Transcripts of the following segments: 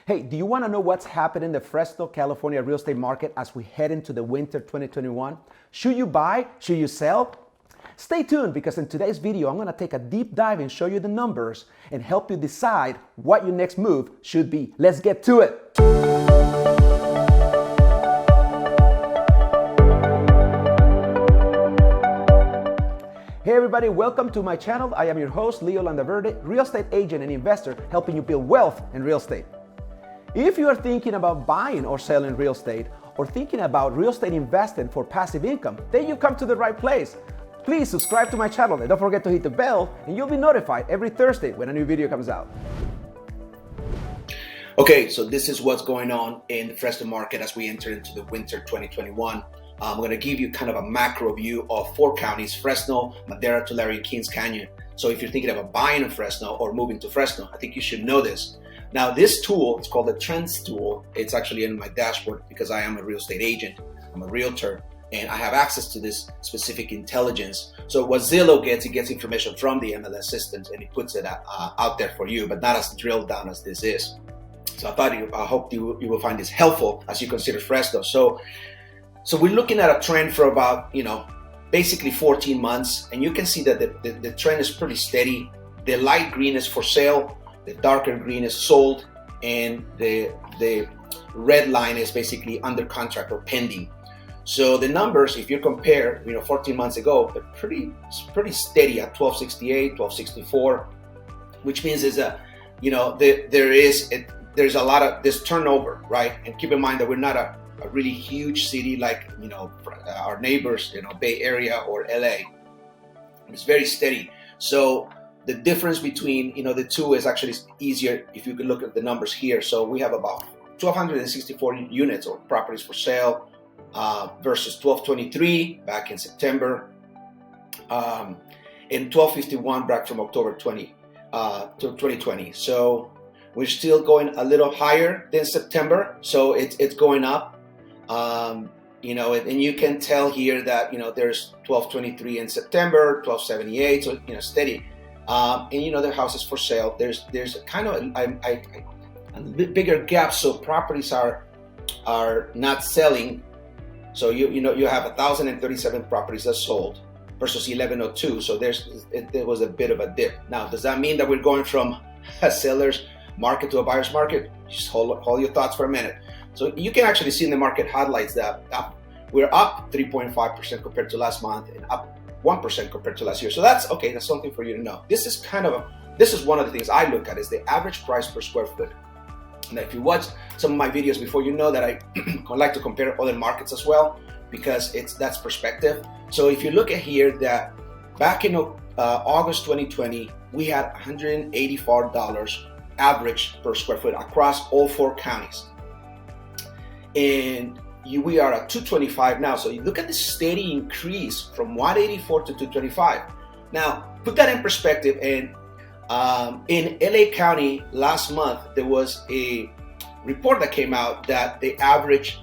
Hey, do you want to know what's happening in the Fresno, California real estate market as we head into the winter 2021? Should you buy? Should you sell? Stay tuned because in today's video, I'm going to take a deep dive and show you the numbers and help you decide what your next move should be. Let's get to it. Hey everybody, welcome to my channel. I am your host, Leo Landaverde, real estate agent and investor, helping you build wealth in real estate. If you are thinking about buying or selling real estate, or thinking about real estate investing for passive income, then you've come to the right place. Please subscribe to my channel and don't forget to hit the bell and you'll be notified every Thursday when a new video comes out. Okay, so this is what's going on in the Fresno market as we enter into the winter 2021. I'm going to give you kind of a macro view of 4 counties: Fresno, Madera, Tulare, and Kings Canyon. So if you're thinking about buying in Fresno or moving to Fresno, I think you should know this. Now, this tool, it's called the Trends tool. It's actually in my dashboard because I am a real estate agent. I'm a realtor, and I have access to this specific intelligence. So what Zillow gets, it gets information from the MLS systems and it puts it out there for you, but not as drilled down as this is. So I hope you will find this helpful as you consider Fresno. So we're looking at a trend for about, basically 14 months, and you can see that the trend is pretty steady. The light green is for sale, the darker green is sold, and the red line is basically under contract or pending. So the numbers, if you compare, 14 months ago, they're pretty steady at 1268, 1264, which means is that, there's a lot of this turnover, right? And keep in mind that we're not a really huge city like, our neighbors, Bay Area or LA. It's very steady. So the difference between, the two is actually easier if you can look at the numbers here. So we have about 1,264 units or properties for sale versus 1,223 back in September and 1,251 back from October 2020. So we're still going a little higher than September. So it's going up. And you can tell here that, there's 1,223 in September, 1,278, so, steady. And the houses for sale, there's kind of a bigger gap. So properties are not selling. So you have 1,037 properties that sold versus 1,102. So there was a bit of a dip. Now, does that mean that we're going from a seller's market to a buyer's market? Just hold your thoughts for a minute. So you can actually see in the market highlights that we're up 3.5% compared to last month and up 1% compared to last year. So that's okay. That's something for you to know. This is one of the things I look at is the average price per square foot. Now, if you watch some of my videos before, you know that I like to compare other markets as well because that's perspective. So if you look at here that back in August 2020, we had $184 average per square foot across all 4 counties. And we are at $225 now. So you look at the steady increase from 184 to 225. Now, put that in perspective. And in LA County last month, there was a report that came out that the average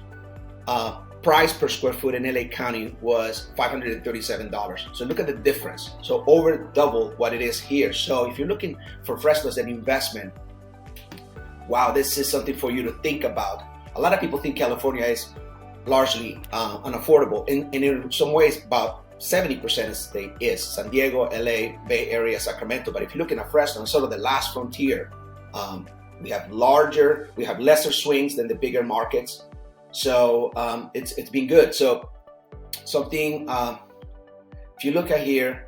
price per square foot in LA County was $537. So look at the difference. So over double what it is here. So if you're looking for Fresno as an investment, wow, this is something for you to think about. A lot of people think California is largely unaffordable. In some ways, about 70% of the state is. San Diego, LA, Bay Area, Sacramento. But if you're looking at Fresno, it's sort of the last frontier. We have lesser swings than the bigger markets. So it's been good. So something, if you look at here,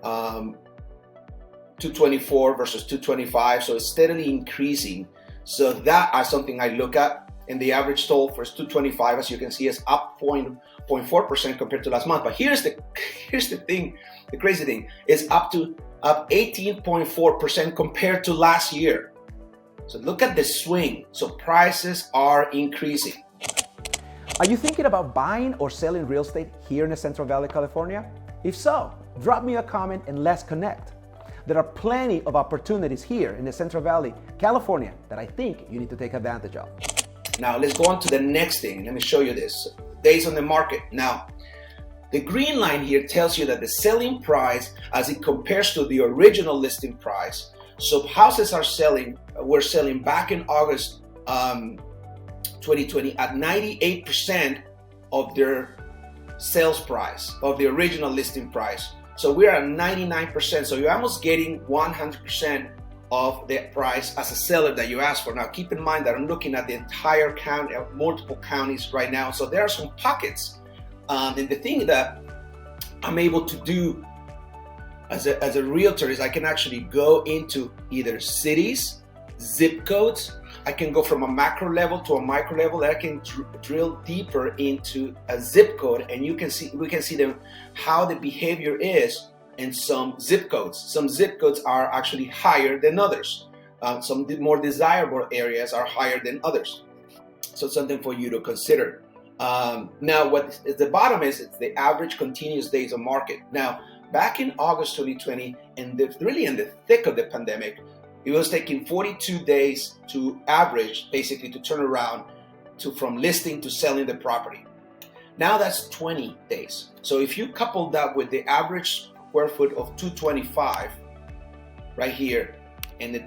224 versus 225, so it's steadily increasing. So that is something I look at. And the average sold for 225, as you can see, is up 0.4% compared to last month. But here's the thing, the crazy thing is up 18.4% compared to last year. So look at the swing. So prices are increasing. Are you thinking about buying or selling real estate here in the Central Valley, California? If so, drop me a comment and let's connect. There are plenty of opportunities here in the Central Valley, California, that I think you need to take advantage of. Now let's go on to the next thing. Let me show you this. Days on the market. Now, the green line here tells you that the selling price as it compares to the original listing price So houses are selling, we're selling back in August 2020 at 98% of their sales price, of the original listing price. So we're at 99%. So you're almost getting 100% of the price as a seller that you asked for. Now, keep in mind that I'm looking at the entire county, multiple counties right now. So there are some pockets. And the thing that I'm able to do as a realtor is I can actually go into either cities, zip codes. I can go from a macro level to a micro level. I can drill deeper into a zip code, and we can see how the behavior is in some zip codes. Some zip codes are actually higher than others. Some more desirable areas are higher than others. So it's something for you to consider. Now, what at the bottom is it's the average continuous days of market. Now, back in August 2020, and really in the thick of the pandemic, it was taking 42 days to average, basically to turn around from listing to selling the property. Now that's 20 days. So if you couple that with the average square foot of 225 right here, and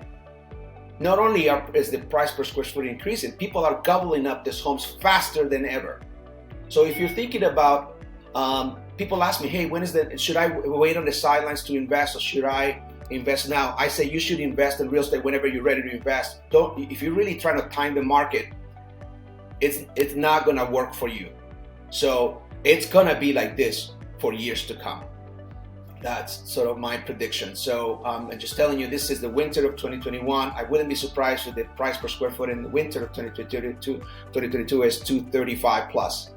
not only is the price per square foot increasing, people are gobbling up these homes faster than ever. So if you're thinking about, people ask me, hey, should I wait on the sidelines to invest, or should I invest now? I say you should invest in real estate whenever you're ready to invest. If you're really trying to time the market, it's not gonna work for you. So it's gonna be like this for years to come. That's sort of my prediction. So I'm just telling you, this is the winter of 2021. I wouldn't be surprised if the price per square foot in the winter of 2022 is 235 plus.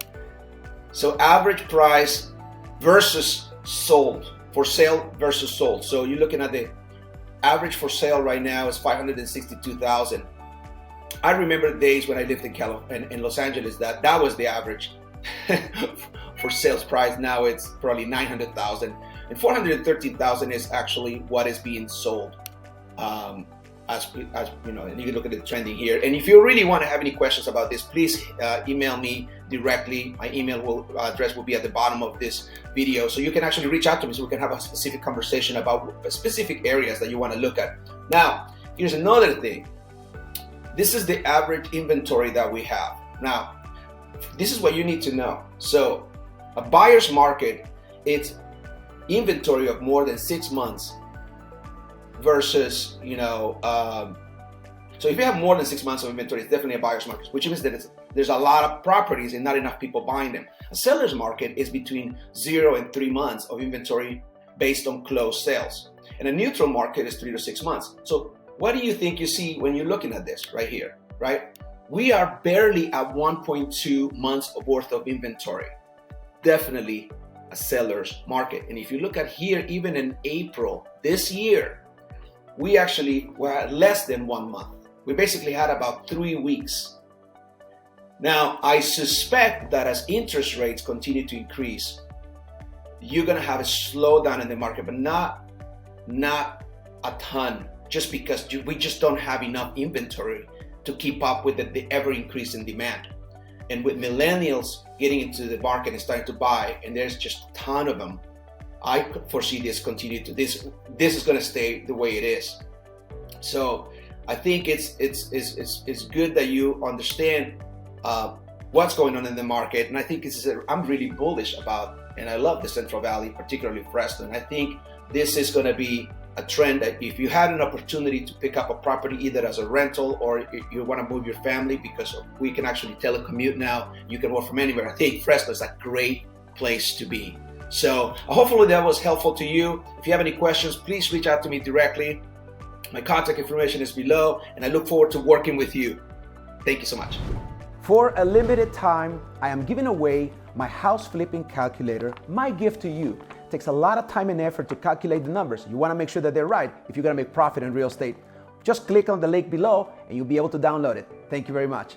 So average price versus sold, for sale versus sold. So you're looking at the average for sale right now is 562,000. I remember days when I lived in Los Angeles that was the average for sales price. Now it's probably 900,000, and 413,000 is actually what is being sold. As you know, and you can look at the trending here. And if you really want to have any questions about this, please email me directly. My email address will be at the bottom of this video, so you can actually reach out to me so we can have a specific conversation about specific areas that you want to look at. Now, here's another thing. This is the average inventory that we have. Now, this is what you need to know. So, a buyer's market, it's inventory of more than 6 months. Versus, so if you have more than 6 months of inventory, it's definitely a buyer's market, which means that there's a lot of properties and not enough people buying them. A seller's market is between 0 and 3 months of inventory based on closed sales. And a neutral market is 3 to 6 months. So what do you think you see when you're looking at this right here, right? We are barely at 1.2 months worth of inventory. Definitely a seller's market. And if you look at here, even in April this year, we actually were at less than 1 month. We basically had about 3 weeks. Now, I suspect that as interest rates continue to increase, you're gonna have a slowdown in the market, but not a ton, just because we just don't have enough inventory to keep up with the ever increasing demand. And with millennials getting into the market and starting to buy, and there's just a ton of them, I foresee this is going to stay the way it is. So I think it's good that you understand what's going on in the market, and I think I'm really bullish about, and I love the Central Valley, particularly Fresno. And I think this is going to be a trend that if you had an opportunity to pick up a property either as a rental or if you want to move your family, because we can actually telecommute now, you can work from anywhere. I think Fresno is a great place to be. So hopefully that was helpful to you. If you have any questions, please reach out to me directly. My contact information is below, and I look forward to working with you. Thank you so much. For a limited time, I am giving away my house flipping calculator, my gift to you. It takes a lot of time and effort to calculate the numbers. You want to make sure that they're right if you're going to make profit in real estate. Just click on the link below and you'll be able to download it. Thank you very much.